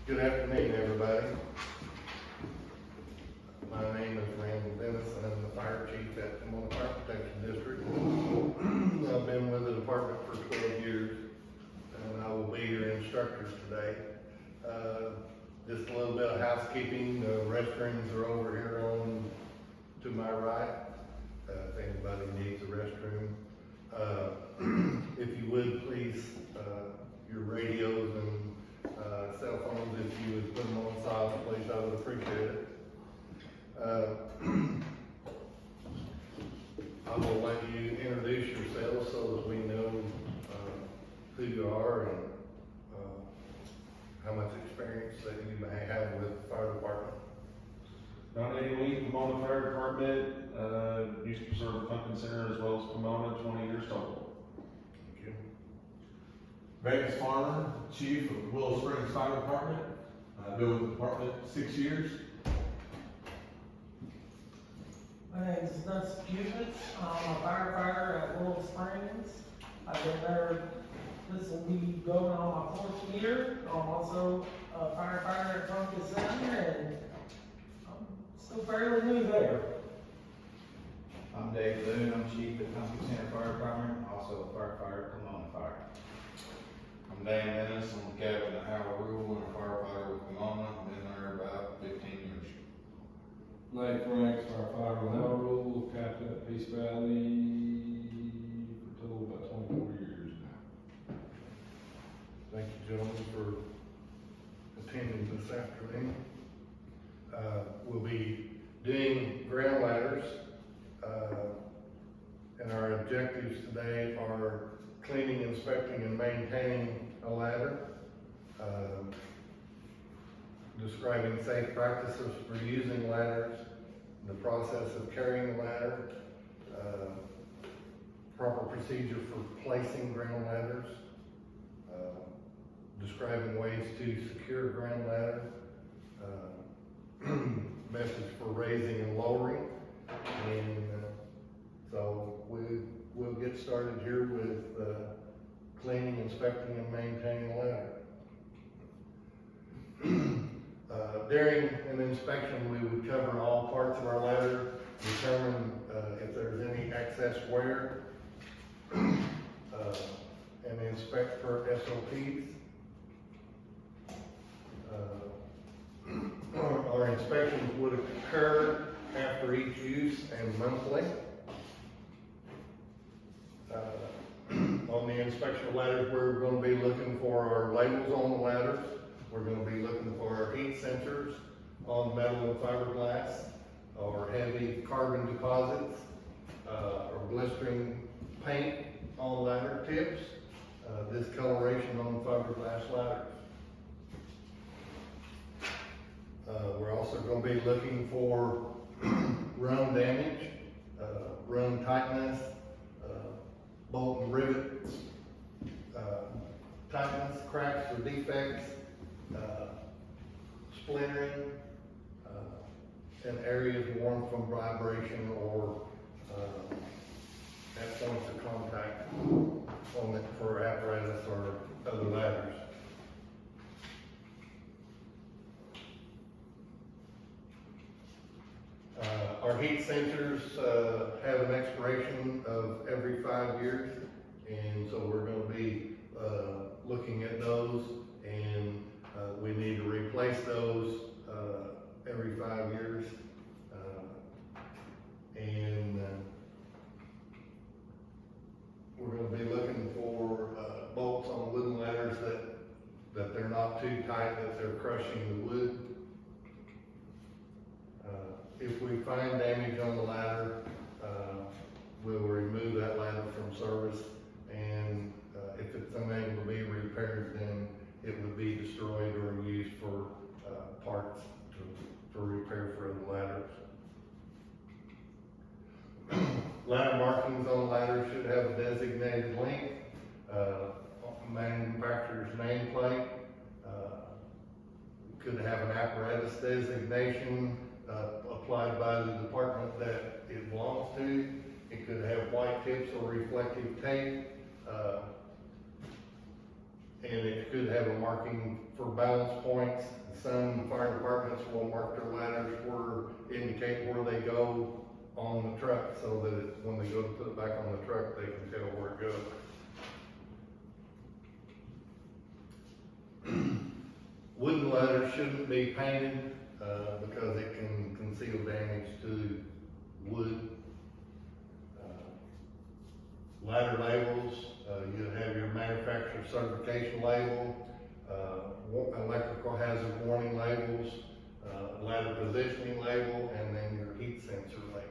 Good afternoon, everybody. My name is Randall, and I'm the fire chief at Pomona Fire Protection District. I've been with the department for 12 years, and I will be your instructor today. Just a little bit of housekeeping. The restrooms are over here to my right. If anybody needs a restroom. If you would, please, your radios and cell phones, if you would put them on silent, please, I would appreciate it. I will let you introduce yourselves so that we know who you are and how much experience that you may have with the fire department. Randall, Pomona Fire Department, used to serve Pumpkin Center as well as Pomona, 20 years total. Thank you. Vegas Farmer, Chief of Willow Springs Fire Department. I've been with the department 6 years. My name is Nuts Cubits. I'm a firefighter at Willow Springs. I've been there, this will be going on my 4th year. I'm also a firefighter at Pumpkin Center, and I'm still fairly new there. I'm Dave Boone, I'm Chief at Pumpkin Center Fire Department, also a firefighter at Pomona Fire. I'm Dan Dennis, I'm a captain at Howard Rural and a firefighter with Pomona. I've been there about 15 years. Nate Franks, firefighter with Howard Rural, captain at Peace Valley for a total of about 24 years now. Thank you, gentlemen, for attending this afternoon. We'll be doing ground ladders, and our objectives today are cleaning, inspecting, and maintaining a ladder, describing safe practices for using ladders, the process of carrying the ladder, proper procedure for placing ground ladders, describing ways to secure ground ladder, message for raising and lowering, and so we'll get started here with cleaning, inspecting, and maintaining the ladder. During an inspection, we would cover all parts of our ladder, determine if there's any excess wear, and inspect per SOPs. Our inspections would occur after each use and monthly. On the inspection of ladders, we're going to be looking for our labels on the ladders. We're going to be looking for our heat sensors on metal and fiberglass, or heavy carbon deposits, or blistering paint on ladder tips, discoloration on fiberglass ladders. We're also going to be looking for rung damage, rung tightness, bolt and rivet tightness, cracks or defects, splintering, and areas worn from vibration or at points of contact on it for apparatus or other ladders. Our heat sensors have an expiration of every 5 years, and so we're going to be looking at those, and we need to replace those every 5 years. And we're going to be looking for bolts on wooden ladders that they're not too tight, that they're crushing the wood. If we find damage on the ladder, we'll remove that ladder from service, and if it's unable to be repaired, then it would be destroyed or used for parts for repair for the ladders. Ladder markings on the ladder should have a designated length, manufacturer's nameplate, could have an apparatus designation applied by the department that it belongs to. It could have white tips or reflective tape. and it could have a marking for balance points. Some fire departments will mark their ladders indicate where they go on the truck, so that when they go to put it back on the truck, they can tell where it goes. Wooden ladders shouldn't be painted, because it can conceal damage to wood. Ladder labels, you have your manufacturer certification label, electrical hazard warning labels, ladder positioning label, and then your heat sensor labels.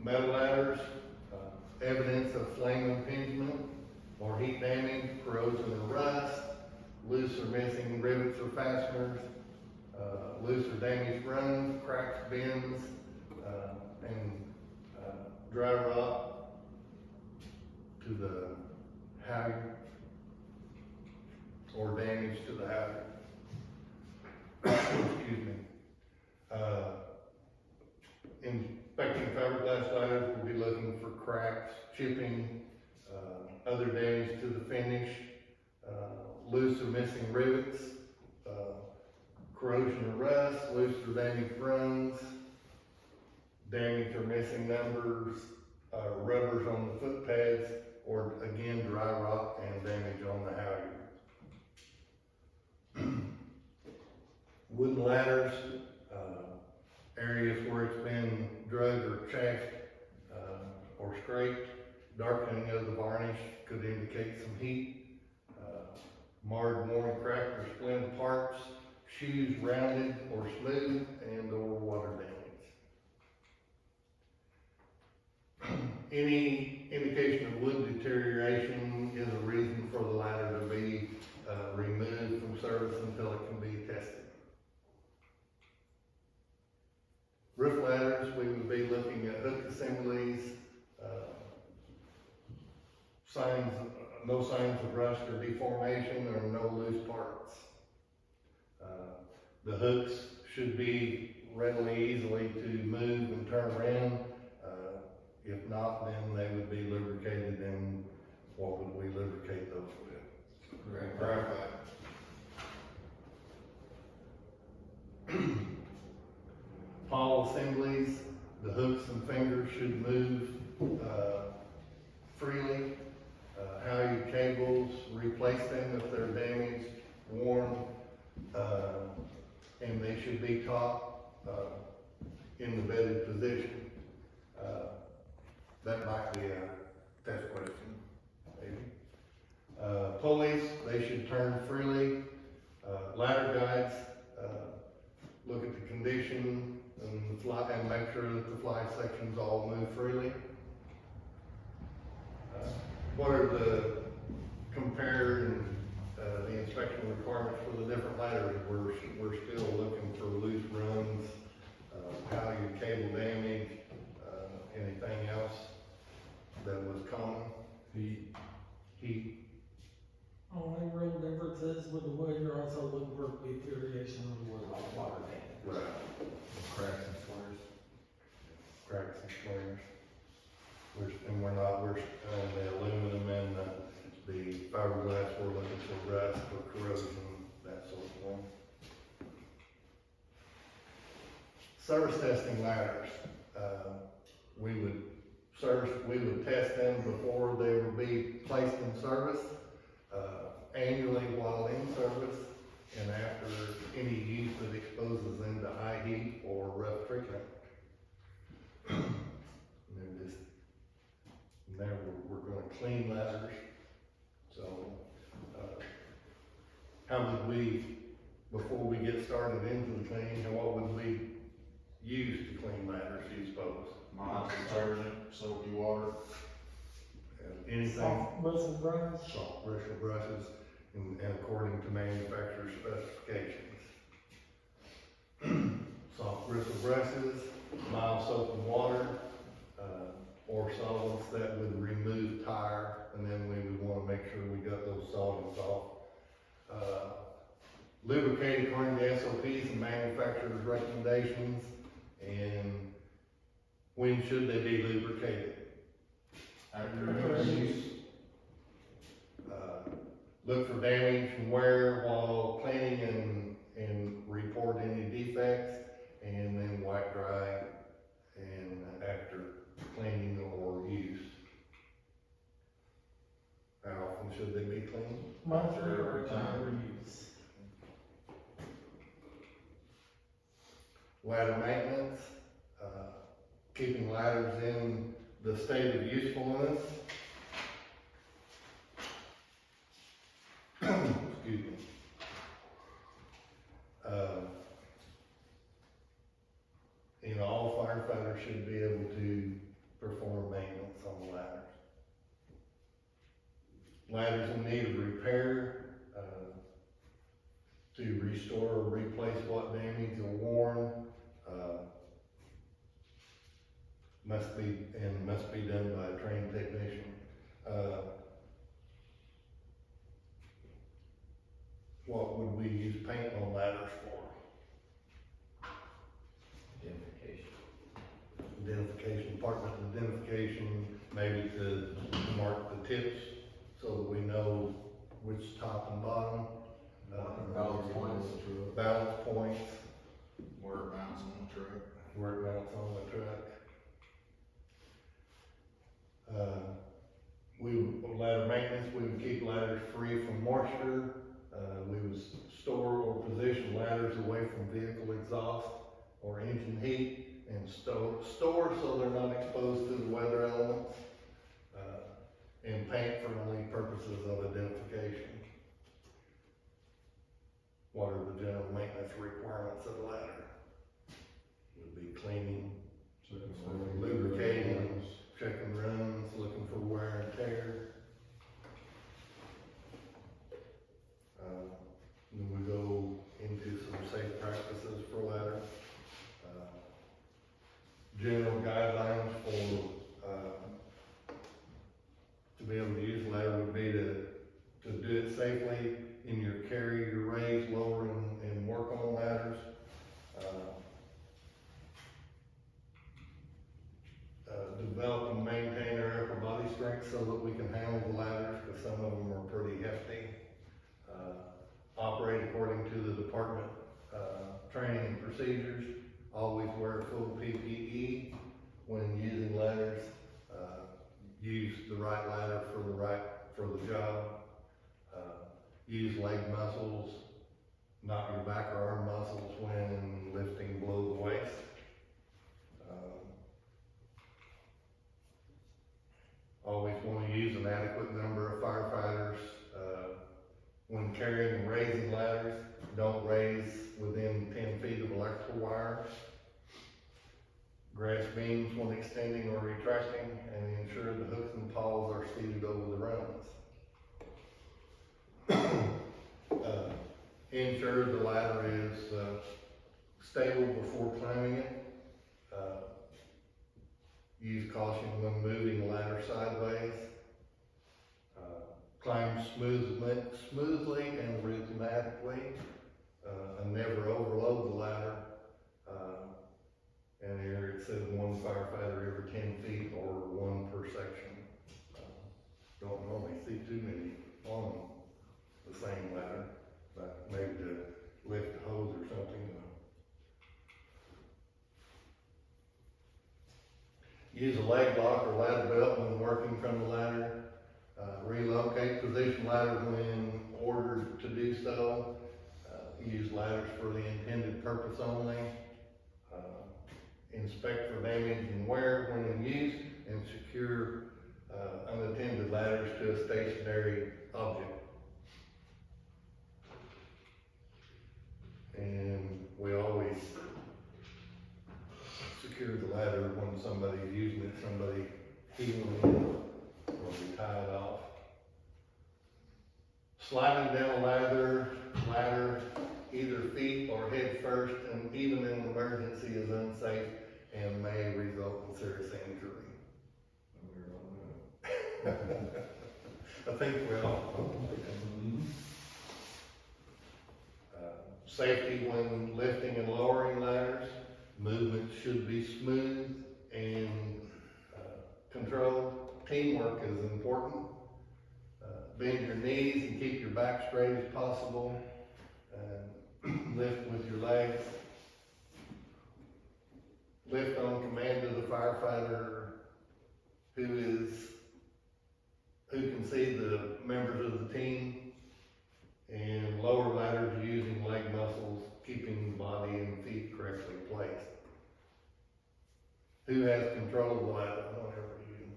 Metal ladders, evidence of flame impingement or heat damage, corrosion or rust, loose or missing rivets or fasteners, loose or damaged rungs, cracks, bends, and dry rot to the halyard or damage to the halyard. Excuse me. Inspecting fiberglass ladders, we'll be looking for cracks, chipping, other damage to the finish, loose or missing rivets, corrosion or rust, loose or damaged rungs, damaged or missing numbers, rubbers on the foot pads, or again, dry rot and damage on the halyard. Wooden ladders, areas where it's been drugged or chafed, or scraped, darkening of the varnish could indicate some heat, marred, worn, cracked, or splint parts, shoes rounded or smooth, and or water damage. Any indication of wood deterioration is a reason for the ladder to be removed from service until it can be tested. Roof ladders, we would be looking at hook assemblies, no signs of rust or deformation, or no loose parts. The hooks should be readily, easily to move and turn around. If not, then they would be lubricated, and what would we lubricate those with? Graphite. Pawl assemblies, the hooks and fingers should move freely. Halyard cables, replace them if they're damaged, worn, and they should be taut in the bedded position. That might be a test question, maybe. Pulleys, they should turn freely. Ladder guides, look at the condition and make sure that the fly sections all move freely. What are the the inspection requirements for the different ladders? We're still looking for loose runs, halyard cable damage, anything else that was common? Heat. Only real difference is with the wood, you're also looking for deterioration of the wood, like water damage. Right. Cracks and flares. Cracks and flares. We're on the aluminum and the fiberglass, we're looking for rust or corrosion, that sort of thing. Service testing ladders, we would test them before they would be placed in service, annually while in service, and after any use that exposes them to high heat or rough treatment. Now we're going to clean ladders. So, how would we, before we get started into the cleaning, what would we use to clean ladders, do you suppose? Mild detergent, soapy water. Anything? Soft bristle brush. Soft bristle brushes, and according to manufacturer specifications. Soft bristle brushes, mild soap and water, or solvents that would remove tire, and then we would want to make sure we got those solvents off. Lubricate according to SOPs and manufacturer's recommendations, and when should they be lubricated? After use. Look for damage and wear while cleaning and report any defects, and then wipe dry and after cleaning or use. How often should they be cleaned? Monthly or Every time. reuse. Ladder maintenance, keeping ladders in the state of usefulness. Excuse me. All firefighters should be able to perform maintenance on the ladders. Ladders in need of repair, to restore or replace what damaged or worn, must be done by a trained technician. What would we use paint on ladders for? Identification, department identification, maybe to mark the tips so that we know which top and bottom. Balance points. Balance points, Where it mounts on the truck. where it mounts on the truck. Ladder maintenance, we would keep ladders free from moisture. We would store or position ladders away from vehicle exhaust or engine heat, and store so they're not exposed to the weather elements, and paint for only purposes of identification. What are the general maintenance requirements of a ladder? Would be cleaning, lubricating, checking runs, looking for wear and tear. Then we go into some safe practices for ladder. General guidelines for, to be able to use a ladder would be to do it safely in your carry, your raise, lower, and work on ladders. Develop and maintain our upper body strength so that we can handle the ladders, because some of them are pretty hefty. Operate according to the department, training and procedures. Always wear full PPE when using ladders. Use the right ladder for the job. Use leg muscles, not your back or arm muscles when lifting below the waist. Always want to use an adequate number of firefighters. When carrying and raising ladders, don't raise within 10 feet of electrical wire. Grass beams when extending or retracting, and ensure the hooks and pawls are seated over the rungs. Ensure the ladder is stable before climbing it. Use caution when moving the ladder sideways. Climb smoothly and rhythmically, and never overload the ladder. And here it says one firefighter every 10 feet or one per section. Don't normally see too many on the same ladder, but maybe to lift a hose or something. Use a leg lock or ladder belt when working from the ladder. Relocate position ladder when ordered to do so. Use ladders for the intended purpose only. Inspect for damage and wear when in use, and secure unattended ladders to a stationary object. And we always secure the ladder when somebody's using it, somebody healing it, or we tie it off. Sliding down a ladder either feet or head first, and even in an emergency, is unsafe and may result in serious injury. I think we all. Safety when lifting and lowering ladders. Movement should be smooth and controlled. teamwork is important. Bend your knees and keep your back straight as possible, and lift with your legs. Lift on command of the firefighter who can see the members of the team, and lower ladders using leg muscles, keeping the body and feet correctly placed. Who has control of the ladder whenever you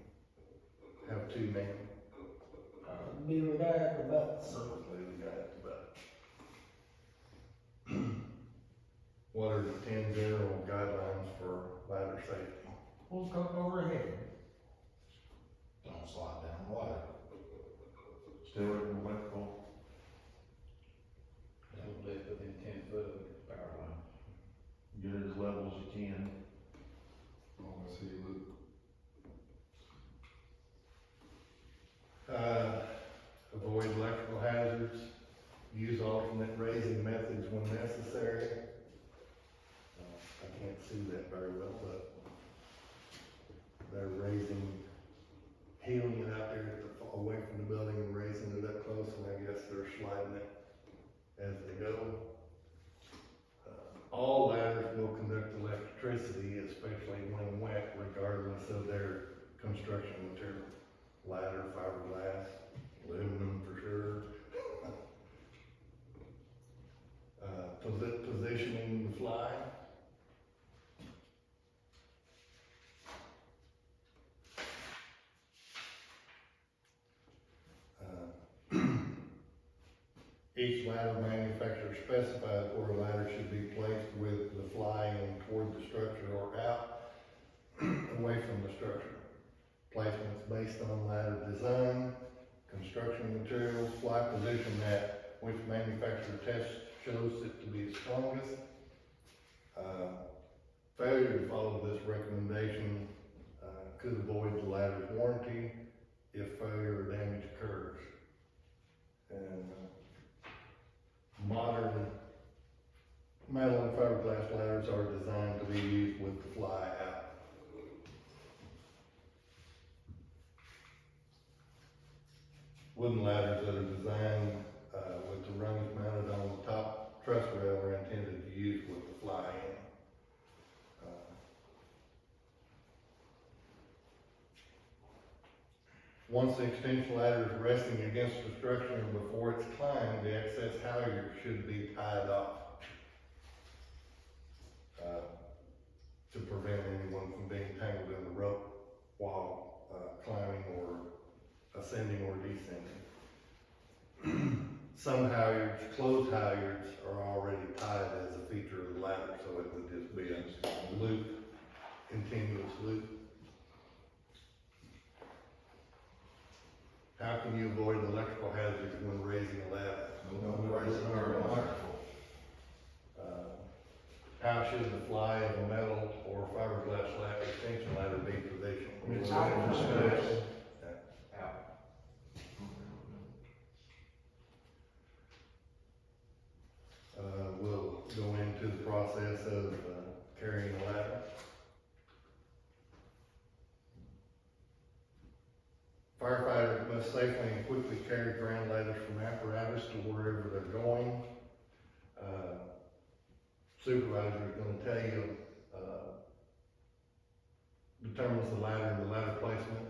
have two men? Be the guy at the butts. Certainly the guy at the butt. What are the 10 general guidelines for ladder safety? We'll go overhead. Don't slide down the ladder. Still in electrical. Don't lift within 10 foot of the power line. Get it as level as you can. Long as he look. Avoid electrical hazards, use alternate raising methods when necessary. I can't see that very well, but they're heeling it out there away from the building and raising it up close, and I guess they're sliding it as they go. All ladders will conduct electricity, especially when wet, regardless of their construction material. Ladder, fiberglass, aluminum for sure. Positioning the fly. Each ladder manufacturer specifies where a ladder should be placed with the fly in toward the structure or out, away from the structure. Placements based on ladder design, construction materials, fly position at which manufacturer test shows it to be strongest. Failure to follow this recommendation could avoid the ladder's warranty if failure or damage occurs. And modern metal and fiberglass ladders are designed to be used with the fly out. Wooden ladders that are designed with the rungs mounted on the top truss rail are intended to use with the fly in. Once the extension ladder is resting against the structure and before it's climbed, the excess halyard should be tied off to prevent anyone from being tangled in the rope while climbing or ascending or descending. Some halyards, closed halyards, are already tied as a feature of the ladder, so it would just be a loop, continuous loop. How can you avoid electrical hazards when raising a ladder? How should the fly of a metal or fiberglass ladder, extension ladder be positioned? Out. We'll go into the process of carrying a ladder. Firefighters must safely and quickly carry ground ladders from apparatus to wherever they're going. Supervisor is gonna tell you, determines the ladder and the ladder placement,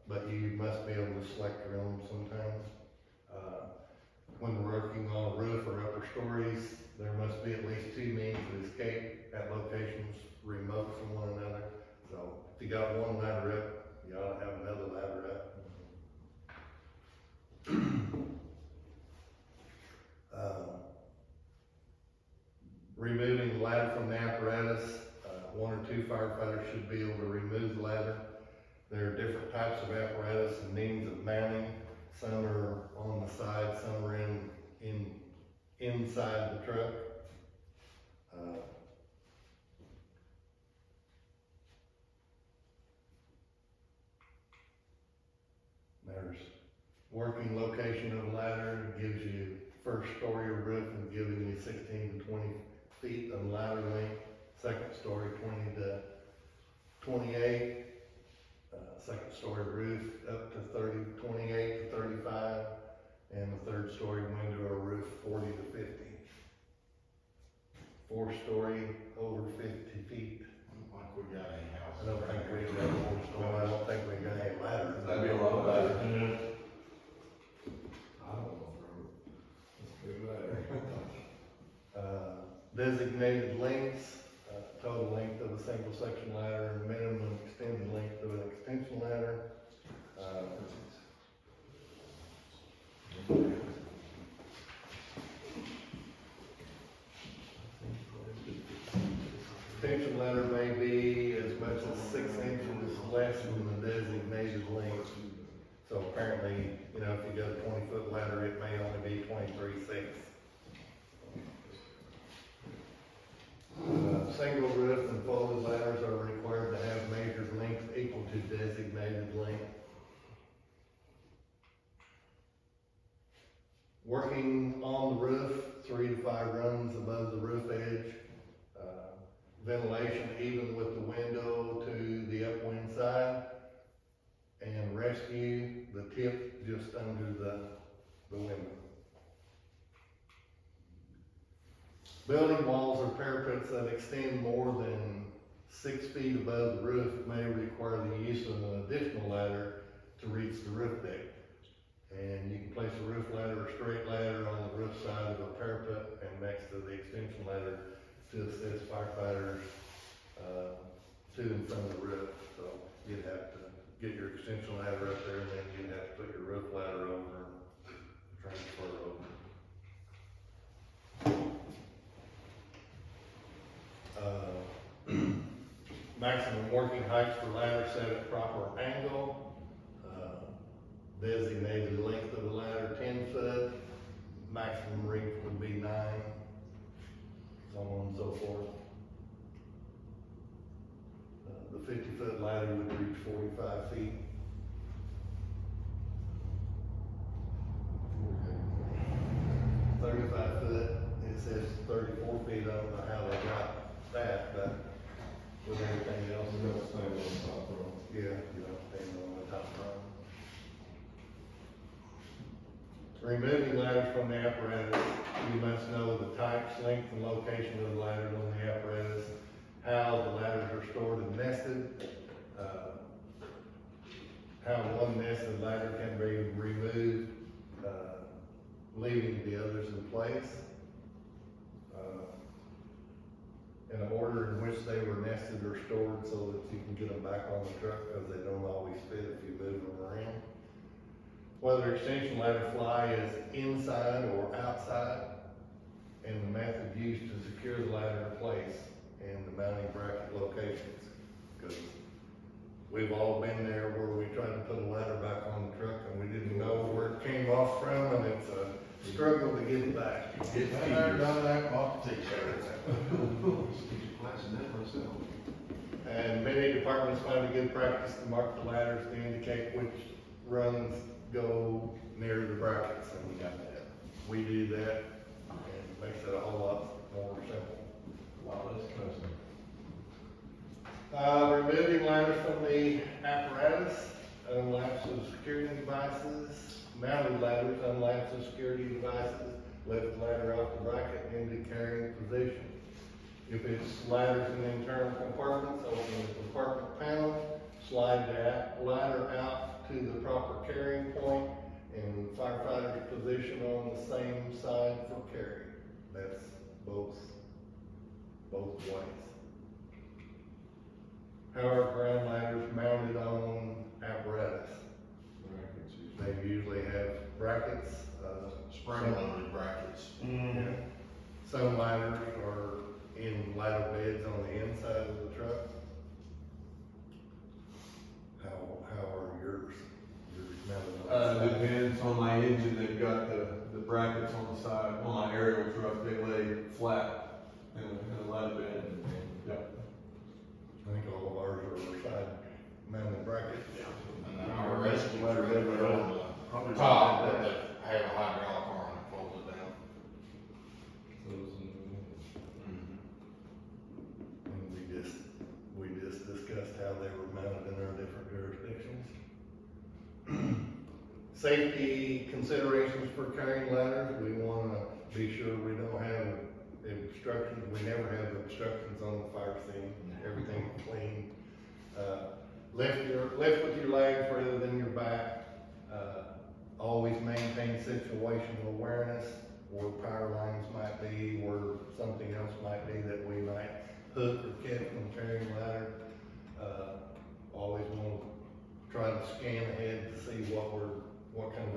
but you must be able to select your own sometimes. When working on a roof or upper stories, there must be at least 2 means of escape at locations remote from one another. So if you got one ladder up, you ought to have another ladder up. Removing the ladder from the apparatus, 1 or 2 firefighters should be able to remove the ladder. There are different types of apparatus and means of mounting. Some are on the side, some are inside the truck. There's working location of the ladder, gives you first story of roof and giving you 16 to 20 feet of ladder length. Second story 20 to 28. second story roof up to 28 to 35, and the third story window or roof 40 to 50. 4-story over 50 feet. I don't think we got any houses. I don't think we got 4-story, I don't think we got any ladders. That'd be a lot better. I don't know, bro. Let's do that. Designated lengths, total length of a single section ladder, and minimum extended length of an extension ladder. Extension ladder may be as much as 6 inches less than the designated length. So apparently, you know, if you got a 20-foot ladder, it may only be 23.6. Single roof and folded ladders are required to have measured length equal to designated length. Working on the roof, 3 to 5 runs above the roof edge. Ventilation even with the window to the upwind side. And rescue the tip just under the window. Building walls or parapets that extend more than 6 feet above the roof may require the use of an additional ladder to reach the roof deck. And you can place a roof ladder or straight ladder on the roof side of a parapet and next to the extension ladder to assist firefighters to and from the roof. So you'd have to get your extension ladder up there, and then you'd have to put your roof ladder over and transfer over. Maximum working heights for ladders set at proper angle. Designated length of the ladder 10 foot. Maximum reach would be 9. So on and so forth. The 50-foot ladder would reach 45 feet. 35 foot, it says 34 feet, I don't know how they got that, but with everything else. We're gonna stay on top row. Yeah, you don't stand on the top rung. Removing ladders from the apparatus, you must know the types, length, and location of the ladders on the apparatus, how the ladders are stored and nested, how one nested ladder can be removed, leaving the others in place, in the order in which they were nested or stored so that you can get them back on the truck, because they don't always fit if you move them around. Whether extension ladder fly is inside or outside, and the method used to secure the ladder in place, and the mounting bracket locations. Because we've all been there where we tried to put a ladder back on the truck and we didn't know where it came off from, and it's a struggle to get it back. Get there, done that, bought the t-shirt. And many departments find a good practice to mark the ladders to indicate which runs go near the brackets, and we do that, and it makes it a whole lot more simple. A lot less custom. Removing ladders from the apparatus, unlatches security devices, mounted ladders, unlatches security devices, lift the ladder off the bracket into carrying position. If it's ladders in internal compartments, open the compartment panel, slide that ladder out to the proper carrying point, and firefighter's position on the same side for carry. That's both ways. However, ground ladders mounted on apparatus, Brackets usually. they usually have brackets, Spring-loaded brackets. yeah. Some ladders are in ladder beds on the inside of the truck. How are yours? Yours mounted on the side? Depends on my engine, they've got the brackets on the side. On my aerial truck, they lay flat in a ladder bed. Yep. I think all of ours are side mounted brackets. And then our rescue truck, Ladder bed, they're on Probably the top, not but that they have a hydraulic arm that pulls it down. And we just discussed how they were mounted in our different jurisdictions. Safety considerations for carrying ladders, we wanna be sure we don't have obstructions, we never have obstructions on the fire scene, everything's clean. Lift with your legs rather than your back. Always maintain situational awareness, where power lines might be, where something else might be that we might hook or catch when carrying a ladder. Always want to try to scan ahead to see what kind of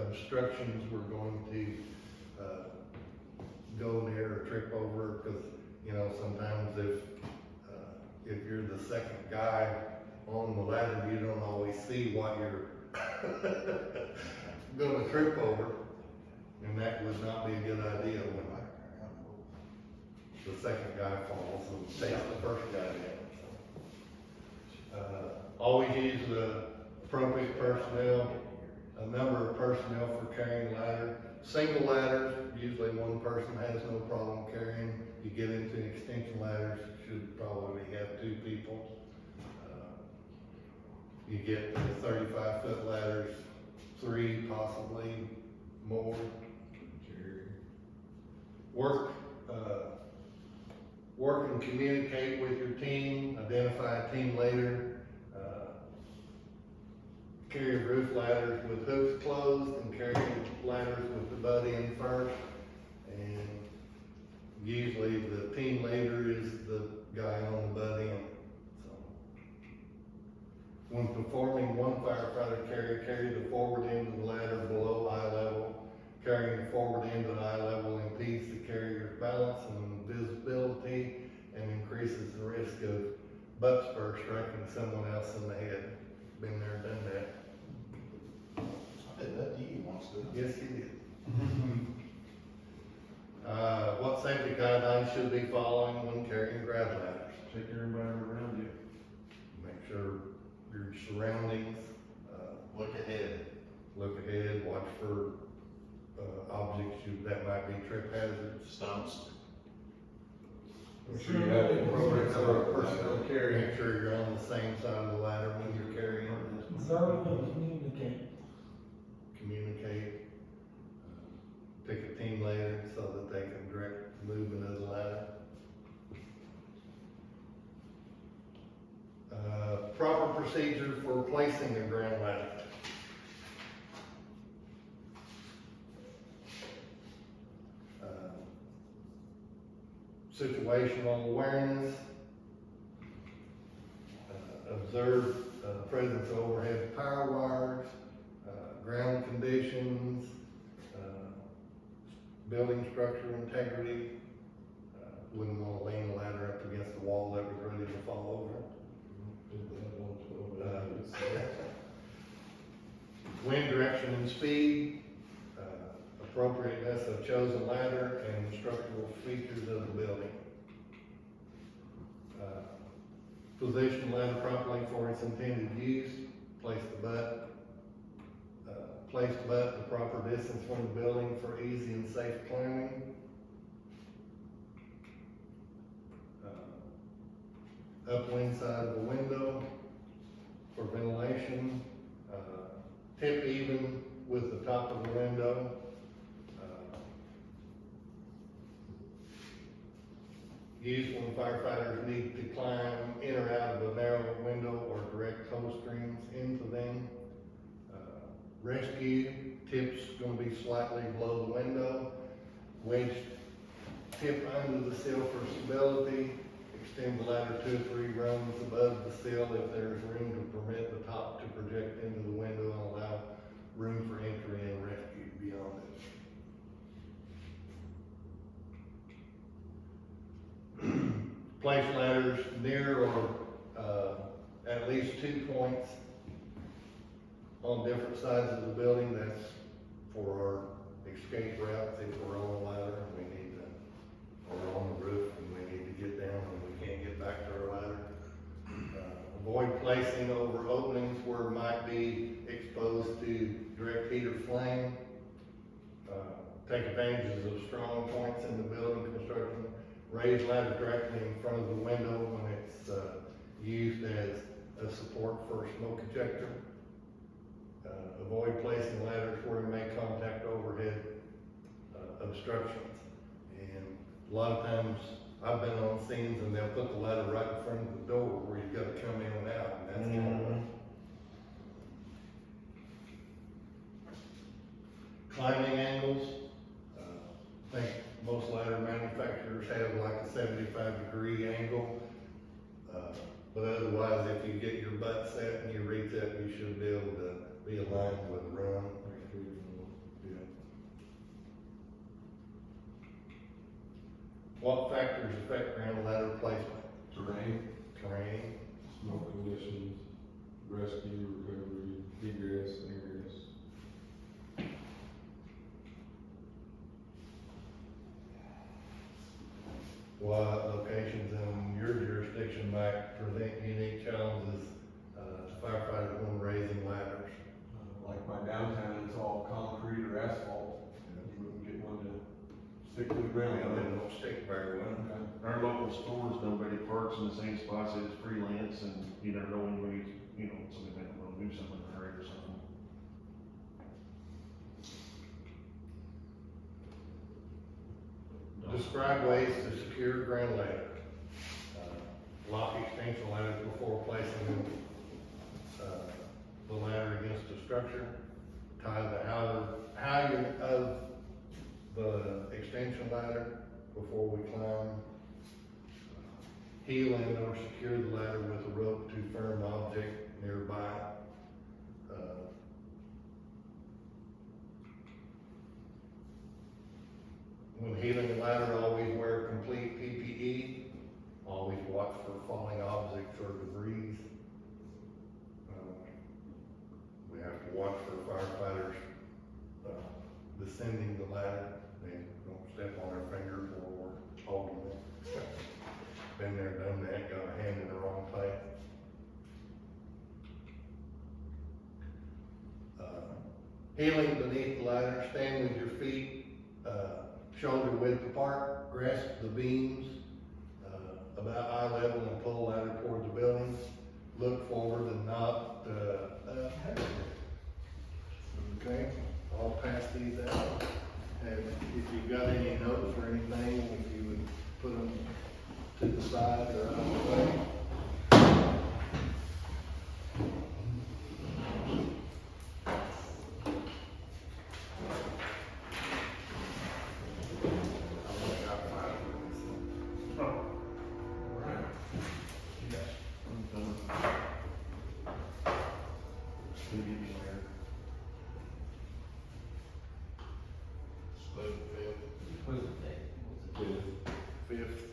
obstructions we're going to, go near or trip over, because, you know, sometimes if you're the second guy on the ladder, you don't always see what you're gonna trip over, and that would not be a good idea when the second guy falls and takes the first guy down. Always use the appropriate personnel, a number of personnel for carrying ladder. Single ladders, usually one person has no problem carrying. You get into extension ladders, should probably have 2 people. You get to the 35-foot ladders, 3, possibly more. Work and communicate with your team, identify a team leader, carry roof ladders with hooks closed, and carry ladders with the butt end first. And usually the team leader is the guy on the butt end. So, when performing one firefighter carry the forward end of the ladder below eye level. Carrying the forward end of eye level impedes the carrier's balance and visibility and increases the risk of butt spur striking someone else in the head. Been there, done that. I did that to you once, didn't I? Yes, he did. What safety guidelines should be following when carrying grab ladders? Check everybody around you. Make sure your surroundings, Look ahead. look ahead, watch for objects that might be trip hazards. Stumps. Make sure you have the appropriate number of personnel carrying. Make sure you're on the same side of the ladder when you're carrying. Observe and communicate. Communicate. Pick a team leader so that they can direct the movement of the ladder. Proper procedure for placing a ground ladder. Situational awareness. Observe presence of overhead power wires, ground conditions, building structure integrity. Wouldn't want to lean the ladder up against the wall that was ready to fall over. Wind direction and speed, appropriateness of chosen ladder, and structural features of the building. Position ladder properly for its intended use, place the butt the proper distance from the building for easy and safe climbing. Upwind side of the window for ventilation, tip even with the top of the window. Used when firefighters need to climb in or out of a narrow window or direct hose strings into them. Rescue, tips gonna be slightly below the window. Wedge tip under the sill for stability. Extend the ladder 2 or 3 rungs above the sill if there's room to permit the top to project into the window and allow room for entry and rescue beyond it. Place ladders near or at least 2 points on different sides of the building. That's for our escape routes if we're on a ladder and we need to, or on the roof and we need to get down and we can't get back to our ladder. Avoid placing over openings where it might be exposed to direct heat or flame. Take advantages of strong points in the building construction. Raise ladder directly in front of the window when it's used as a support for a smoke ejector. Avoid placing placing ladders where we make contact overhead obstructions. And a lot of times, I've been on scenes and they'll put the ladder right in front of the door where you've gotta come in and out, and that's kind of climbing angles. I think most ladder manufacturers have like a 75-degree angle. But otherwise, if you get your butt set and you reach up, you should be able to be aligned with the run. Yeah. What factors affect ground ladder placement? Terrain, Terrain, Smoke conditions, rescue, recovery, egress, ingress. what locations in your jurisdiction might present unique challenges to firefighters when raising ladders? like my downtown, it's all concrete or asphalt. You wouldn't get one to stick to the ground. They don't stick very well. Okay. Our local stores, nobody parks in the same spots as freelance, and you never know when somebody might want to do something in a hurry or something. Describe ways to secure ground ladder. Lock extension ladders before placing the ladder against a structure. Tie the halyard of the extension ladder before we climb. Heel and or secure the ladder with a rope to firm object nearby. When healing the ladder, always wear complete PPE. Always watch for falling objects or debris. We have to watch for firefighters descending the ladder. They don't step on their fingers while we're holding it. Been there, done that, got a hand in the wrong place. Healing beneath the ladder, stand with your feet shoulder width apart, grasp the beams about eye level and pull the ladder toward the building. Look forward and not up. Okay, I'll pass these out. And if you've got any notes or anything, if you would put them to the side or out of the way. Fifth.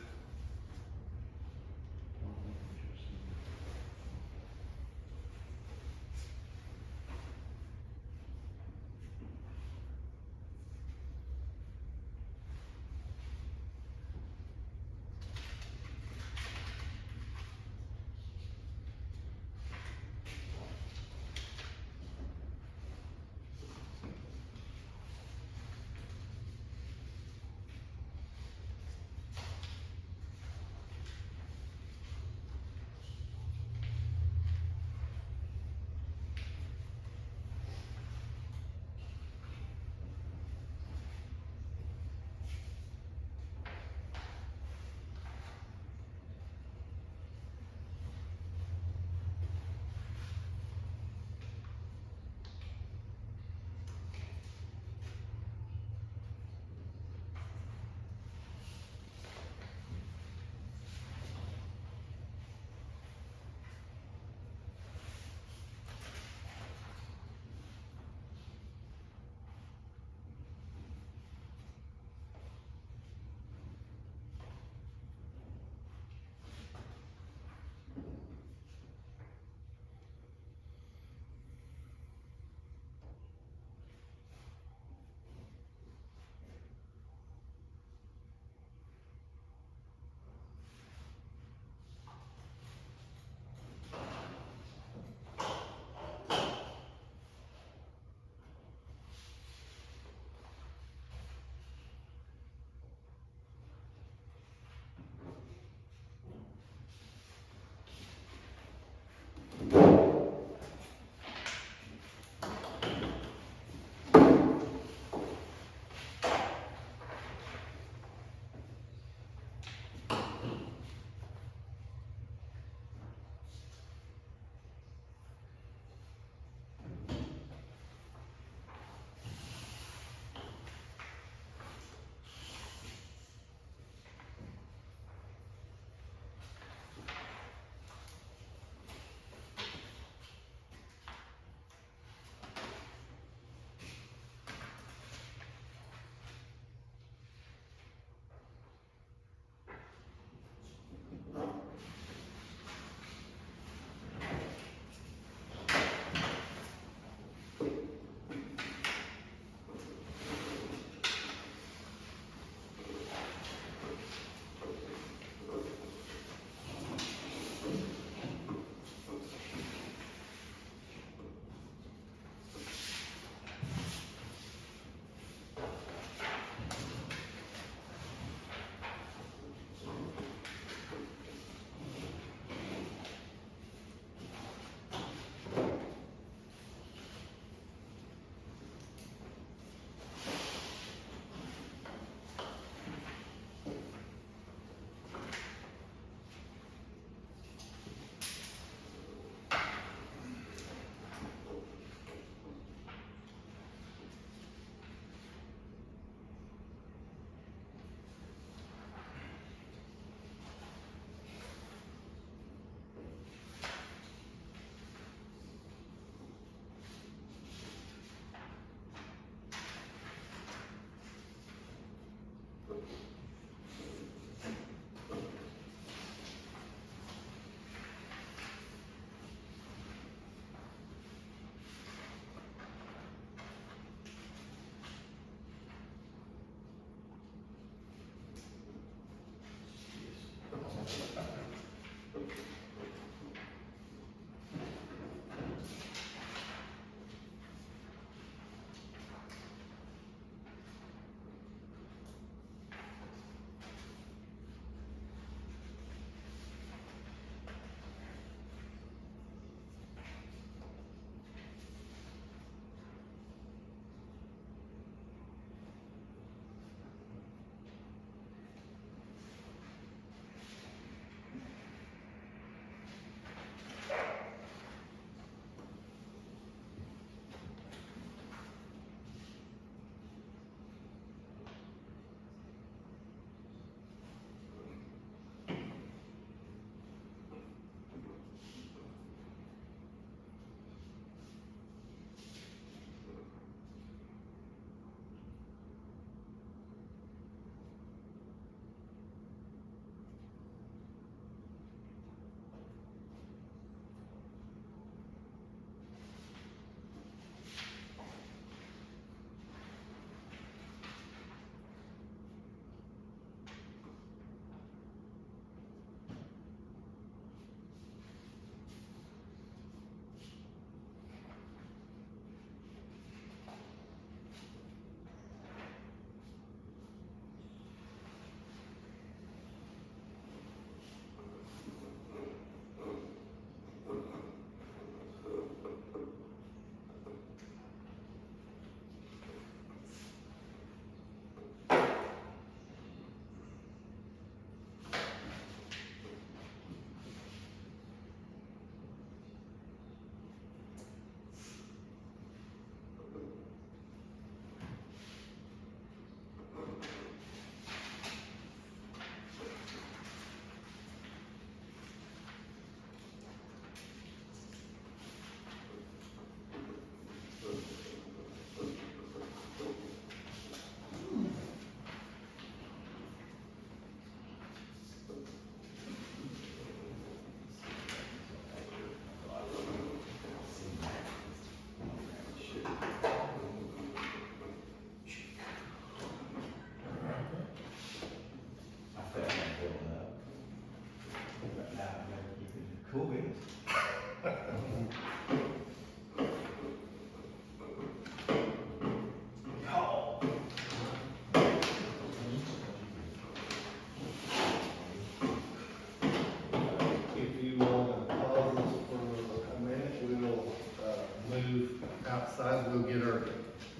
outside, we'll get our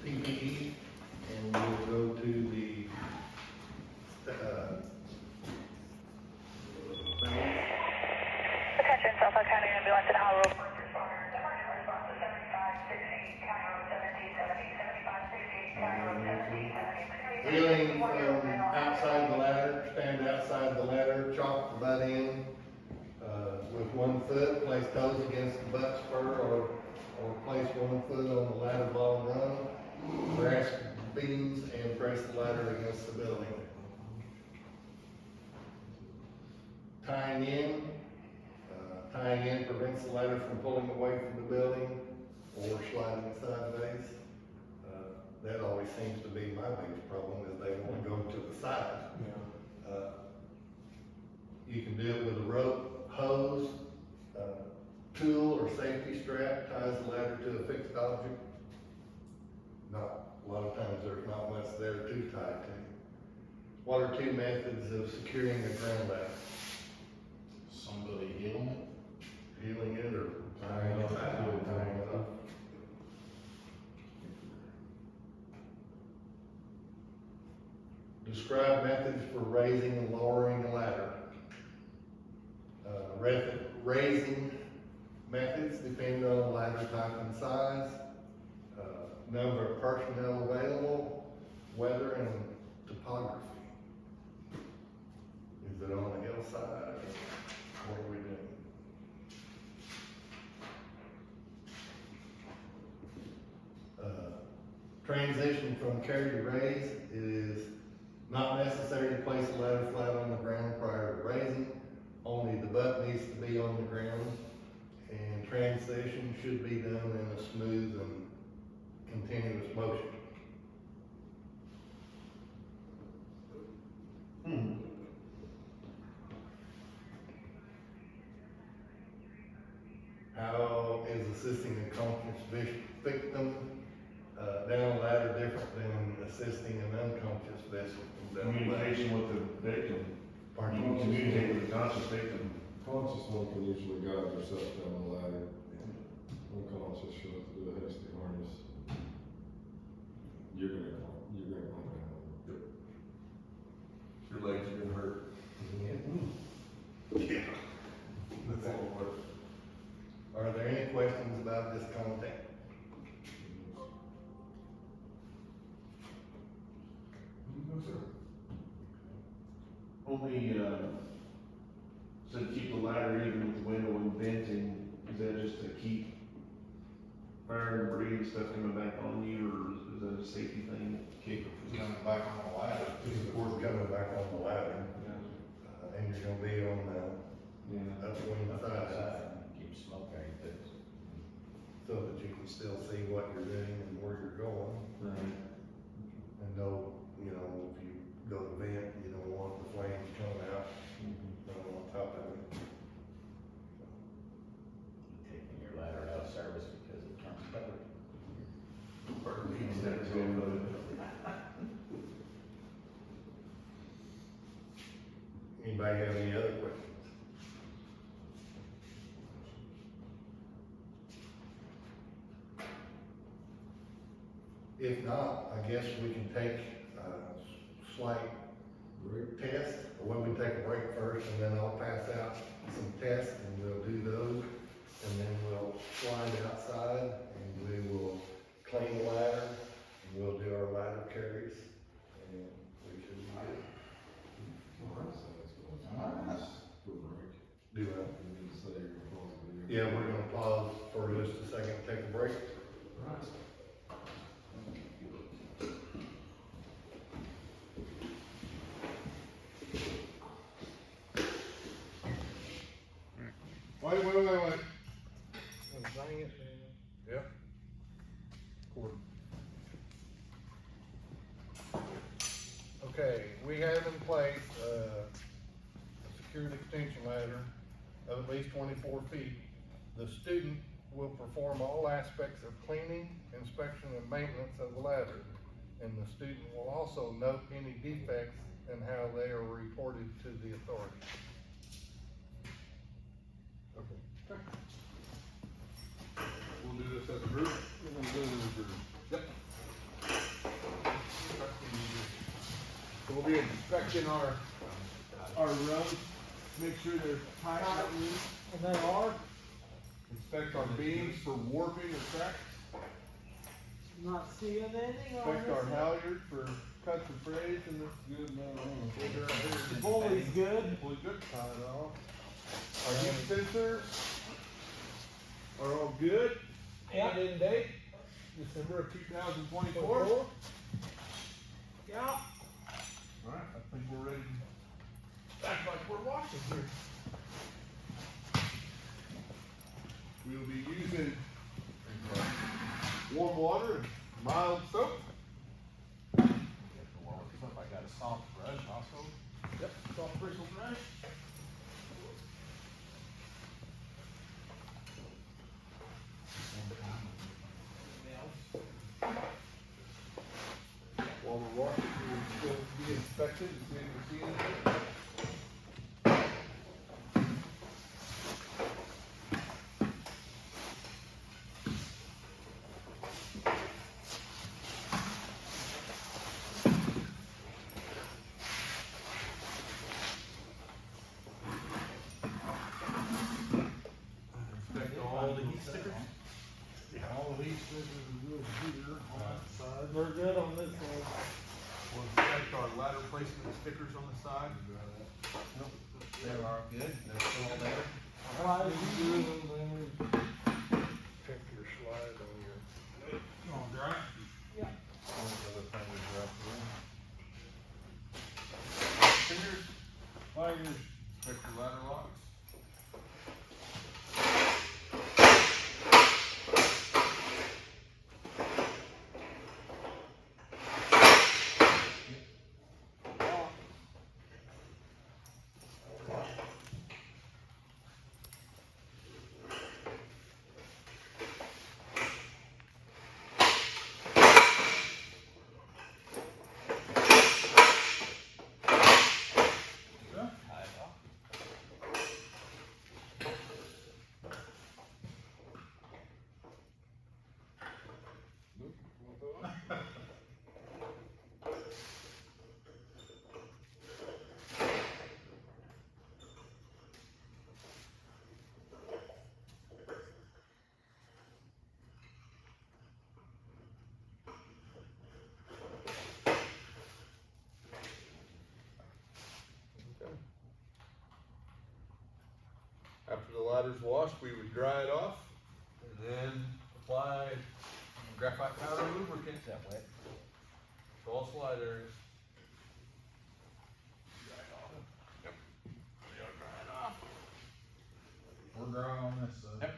PPE, and we'll go to the, Attention, Suffolk County Ambulance and Howell Road. Emergency response to 7560, County Road 1770, 7560, County Road 1770. wheeling from outside the ladder, stand outside the ladder, chalk the butt in, with 1 foot, place toes against the butt spur, or place 1 foot on the ladder bottom rung, grasp beams and press the ladder against the building. Tying in prevents the ladder from pulling away from the building or sliding sideways. That always seems to be my biggest problem, is they want to go to the side. You can do it with a rope, hose, tool, or safety strap, ties the ladder to a fixed object. A lot of times there's not much there to tie to. What are 2 methods of securing a ground ladder? Somebody healing it? Healing it or tying it up? Describe methods for raising and lowering a ladder. Raising methods depend on the ladder type and size, number of personnel available, weather, and topography. Is it on the hillside? What are we doing? Transition from carry to raise, it is not necessary to place the ladder flat on the ground prior to raising. Only the butt needs to be on the ground, and transition should be done in a smooth and continuous motion. How is assisting a conscious victim down a ladder different than assisting an unconscious victim down a ladder? Communication with the victim. Pardon? You can communicate with the conscious victim. Conscious one can usually guide themselves down the ladder. Unconscious, you'll have to do a hasty harness. You're gonna climb down. Your legs are gonna hurt. Yeah. That's all it works. Are there any questions about this content? No, sir. Only, so to keep the ladder even with the window and venting, is that just to keep fire and debris and stuff coming back on you, or is that a safety thing? Keep it from coming back on the ladder. Of course, coming back on the ladder, and you're gonna be on the Yeah. upwind side, Keep smoke out of it. so that you can still see what you're doing and where you're going, Right. and know, if you go to vent, you don't want the flames coming out, on top of it. Taking your ladder out of service because it turns covered. Anybody have any other questions? If not, I guess we can take a slight test, or we can take a break first, and then I'll pass out some tests, and we'll do those, and then we'll slide outside, and we will clean the ladder, and we'll do our ladder carries, and we should be good. Go break. Do that. You need to say you're gonna pause the video. Yeah, we're gonna pause for just a second, take a break. Wait. Bang it. Yep. Record. Okay, we have in place, a secured extension ladder of at least 24 feet. The student will perform all aspects of cleaning, inspection, and maintenance of the ladder. And the student will also note any defects and how they are reported to the authority. Okay. We'll we'll do this as a group. Yep. So we'll be inspecting our roads, make sure they're tight. And they are, Inspect our beams for warping or cracks. not seeing any on Inspect our this. halyards for cuts and frays and the Good, no, The bully's good. fully good. Tie it off. Our heat sensors are all good. Yeah. And in date, December of 2024. Yeah. Alright, I think we're ready to act like we're washing here. We will be using warm water and mild soap. I got a soft brush also. Yep, soft bristle brush. While we're washing, we will still be inspected and see if we see anything. Inspect all the heat stickers. all the heat stickers are good here on that side. They're good on this one. We'll inspect our ladder placement stickers on the side. They are good, they're still there. Right. Good on there. Check your slide on your, On dry. Yeah. one of the other things dropped Fingers, fingers, inspect your ladder locks. After the ladder's washed, we would dry it off and then apply graphite powder lubricant. That wet. To all slide areas. We're dry on this side. Yep.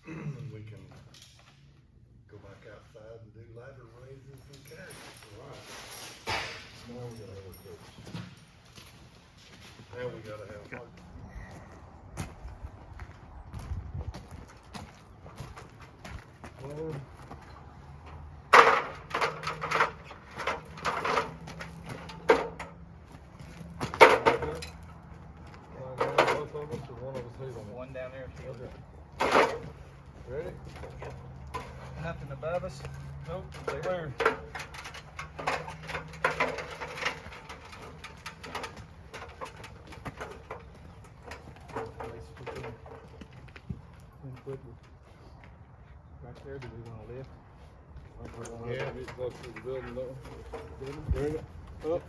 and we can go back outside and do ladder raises and carries. Now we gotta have our coats. Now we gotta have our. One down there, field. Ready? Nothing above us. Nope. Clear. Right there, do we wanna lift? Yeah. Get close to the building though. Bring it up.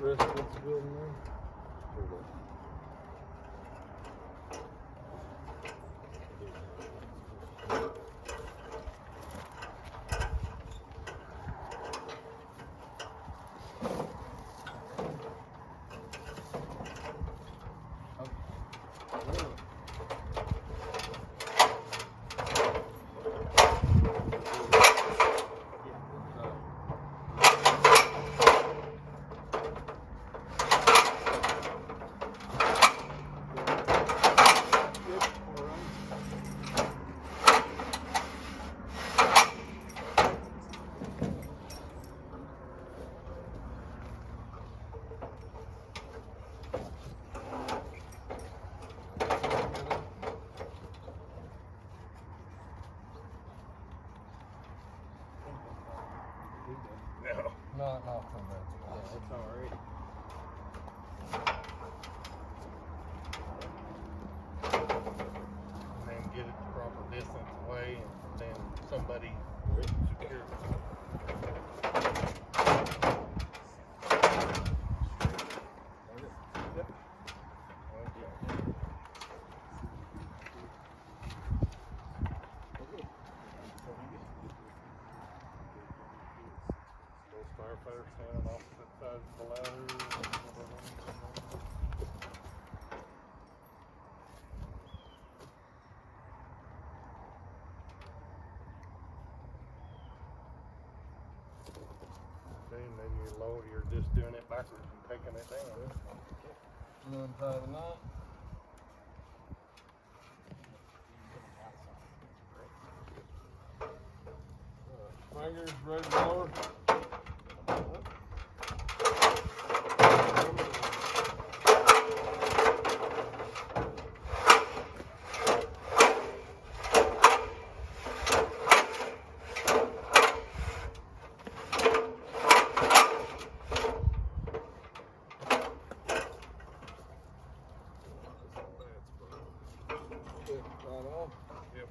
Rest of the building there. off on that. Yeah, it's already. And then get it the proper distance away, and then somebody secure it. Yep. Okay. Those firefighters standing off the side of the ladder. Okay, and then you lower, you're just doing it backwards and taking it down. Untie the knot. Fingers ready to lower. Right off. Yep.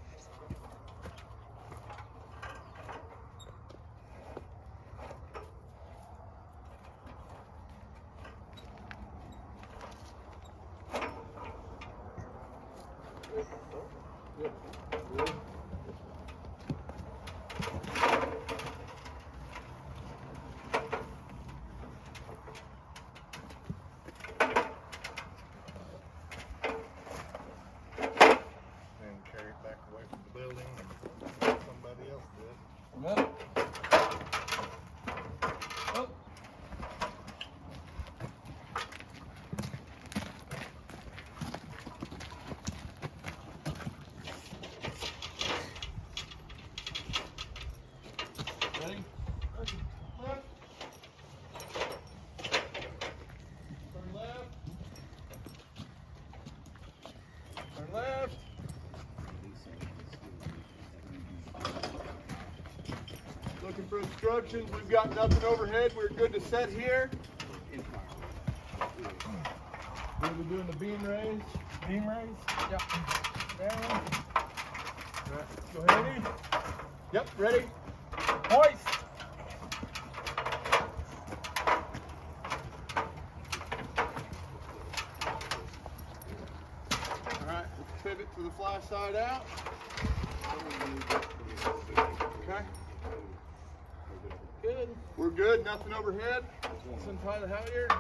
And carry it back away from the building and let somebody else do it. Yep. Oh. Ready? Left. Turn left. Turn left. Looking for instructions, we've got nothing overhead, we're good to set here. We'll be doing the beam raise. Beam raise? Yep. Down. Go ahead. Yep, ready? Hoist. Alright, let's pivot to the fly side out. Okay. Good. We're good, nothing overhead. Let's untie the halyard.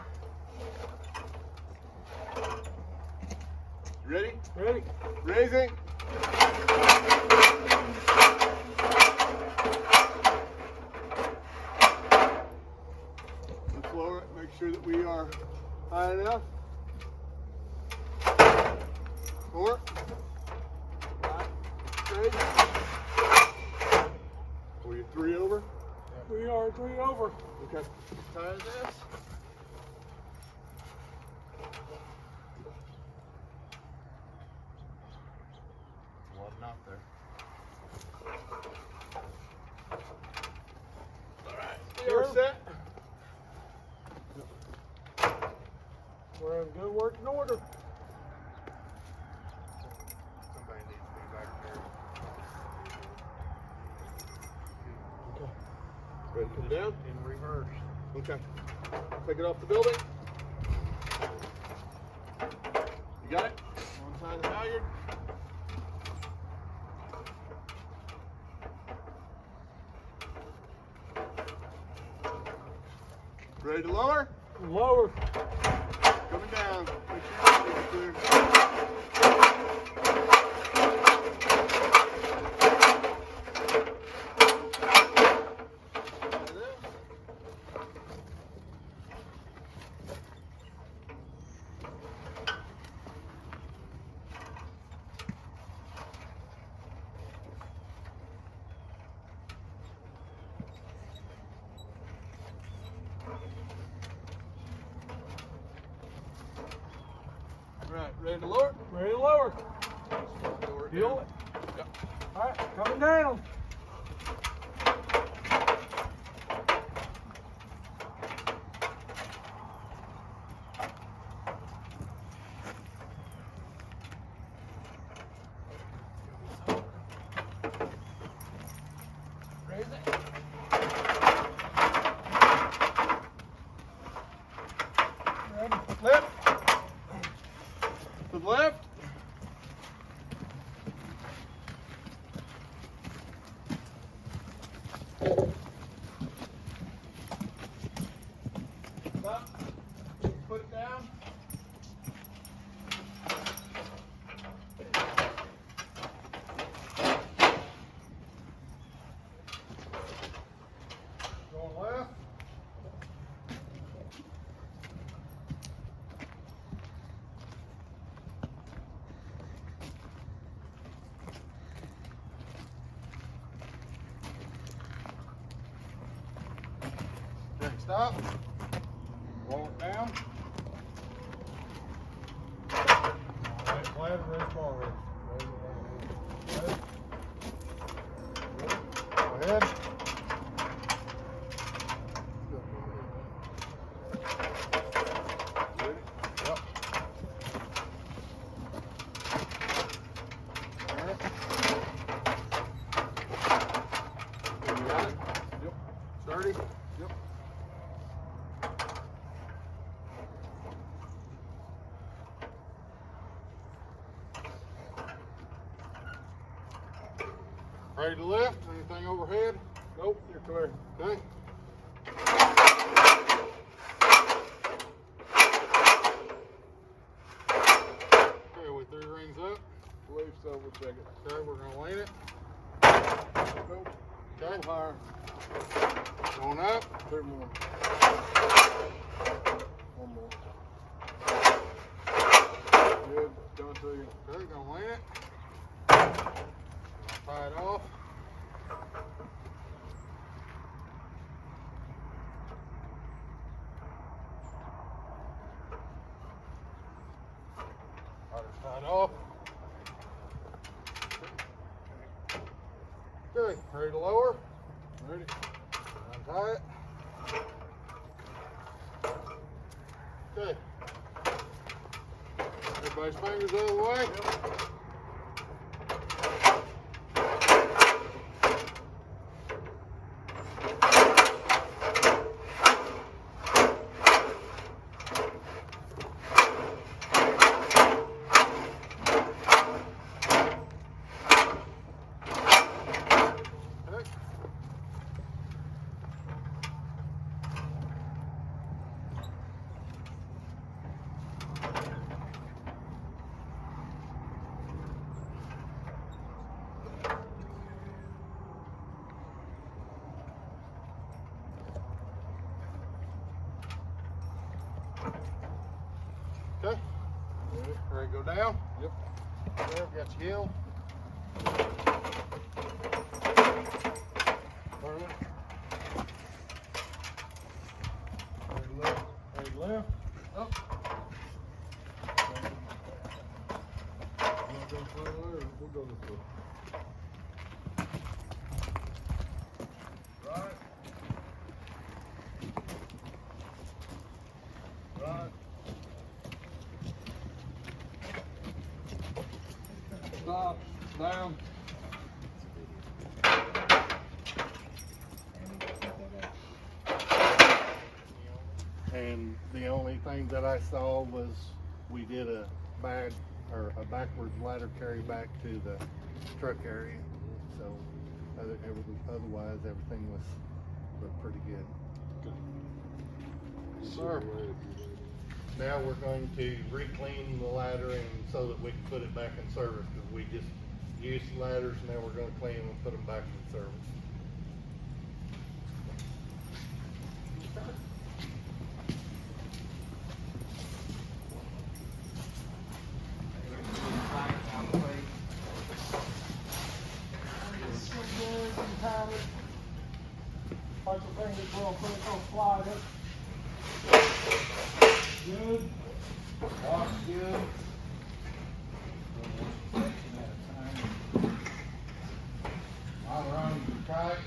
You ready? Ready. Raising. Let's lower it, make sure that we are high enough. Lower. Right. Raise. Are you 3 over? We are 3 over. Okay. Tie this. One knot there. We are set. We're in good working order. Somebody needs to be back there. Ready to come down? In reverse. Okay. Take it off the building. You got it? Untie the halyard. Ready to lower? Lower. Coming down. Make sure you're clear. Right, ready to lower? Ready to lower. Lower it Feel down. it? Yep. All right, coming down. top, roll it down. Right, flat, raise bar, raise it. Go ahead. Ready? Yep. All right. You got it? Yep. Sturdy? Yep. Ready to lift? Anything overhead? Nope, you're clear. Okay. Okay, we 3 rings up. Believe so, we'll check it. Okay, we're gonna lean it. Nope. Okay. Higher. Going up. 2 more. 1 more. Good, going to you. Okay, gonna lean it. Tie it off. Ladder's tied off. Okay, ready to lower? Ready. Untie it. Okay. Everybody's fingers out of the way. Yep. Okay. Ready to go down? Yep. There, got your heel. Turn it. Ready to left. Ready to left. Up. You want to go further or we'll go this way? Right. Right. Stop, down. And the only thing that I saw was we did a backwards ladder carry back to the truck area. So otherwise everything looked pretty good. Yes, sir. Now we're going to re-clean the ladder and so that we can put it back in service because we just used the ladders and now we're going to clean them and put them back in service. Bunch of fingers real quick, don't slide it. Good. Walk good. All around tight.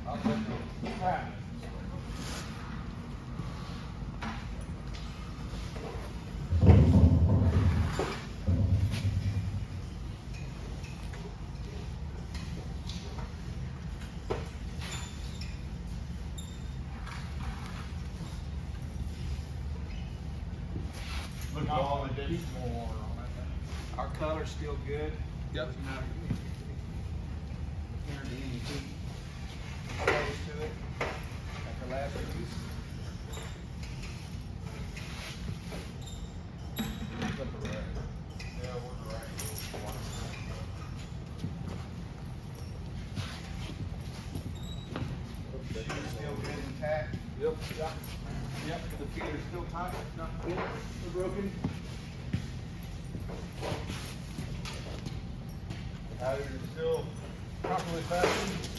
I'll take the crap. Look all the keep more water on that thing. Our color's still good. Yep. Doesn't matter. Enter the any heat close to it after last release. Flip it right. Yeah, we're right. Shoes bins intact? Yep. Yep, the feet are still tight, not bent or broken. Tires are still properly fastened.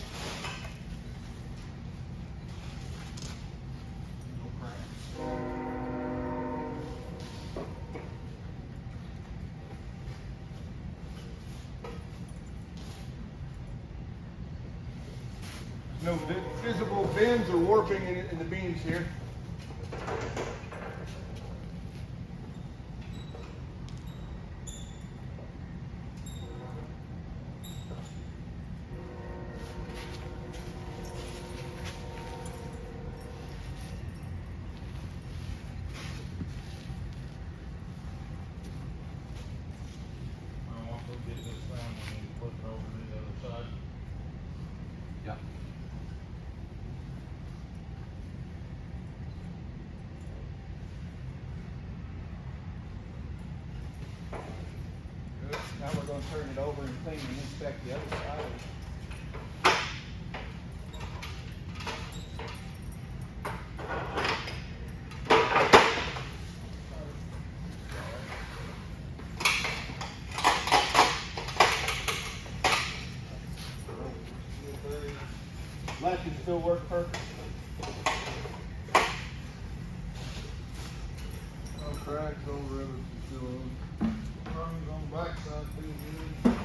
No cracks. No visible bends or warping in the beams here. I'll also get this down when you put it over to the other side. Yeah. Good. Now we're gonna turn it over and clean and inspect the other side. Latches still work perfect. No cracks, no rivets, still on. Rungs on the backside, pretty good.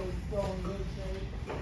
It's still in good shape.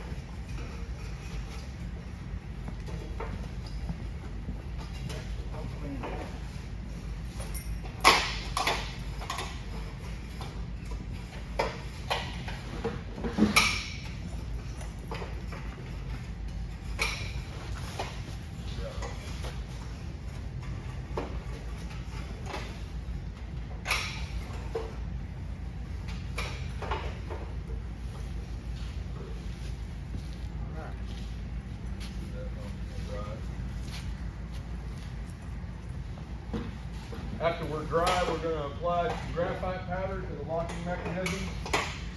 After we're dry, we're gonna apply some graphite powder to the locking mechanism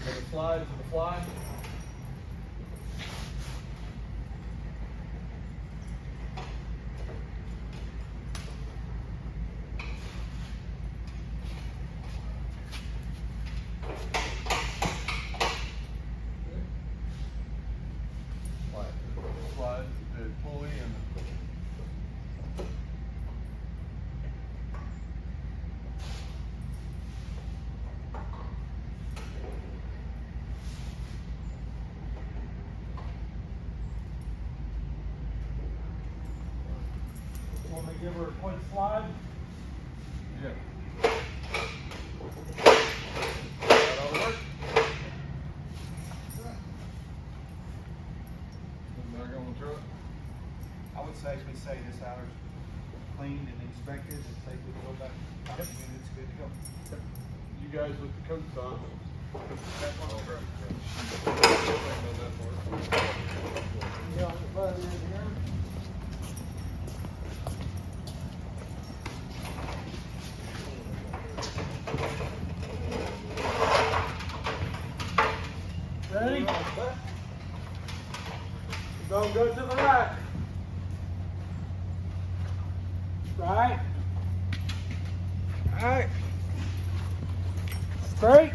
for the slides of the fly. Slide, the pulley and Want me to give her a quick slide? Yeah. That all work? Back on the truck. I would safely say this hour's cleaned and inspected and safely go back. Yep. And it's good to go. you guys with the coats on. Back on the truck. Yeah, but in here. Ready? Don't go to the right. Right. Alright. Straight.